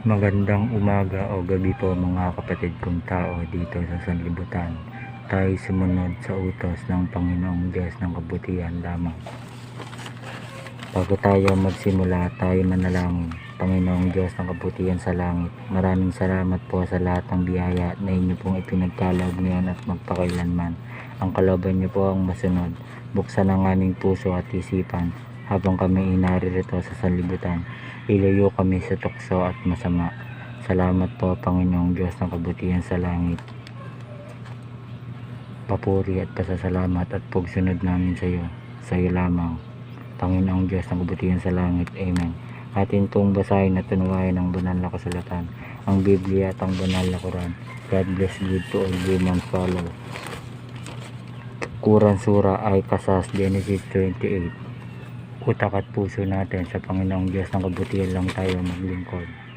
Magandang umaga o gabi po mga kapatid kong tao dito sa sanlibutan. Tayo sumunod sa utos ng Panginoong Diyos ng kabutihan lamang. Bago tayo magsimula, tayo manalangin. Panginoong Diyos ng kabutihan sa langit, maraming salamat po sa lahat ng biyaya na inyo pong ipinagkaloob ngayon at magpakailanman. Ang kalooban niyo po ang masunod. Buksan ang aming puso at isipan habang kami inaririto sa sanlibutan. Ilayo kami sa tukso at masama. Salamat po Panginoong Diyos ng kabutihan sa langit. Papuri at pasasalamat at pagsunod namin sa iyo lamang. Panginoong Diyos ng kabutihan sa langit. Amen. Atin pong basahin at tunawain ang banal na kasulatan, ang Biblia at ang banal na Quran. God bless you to all humans follow. Quran Surah ay kasas Genesis 28. Utak at puso natin sa Panginoong Diyos ng kabutihan lang tayo maglingkod.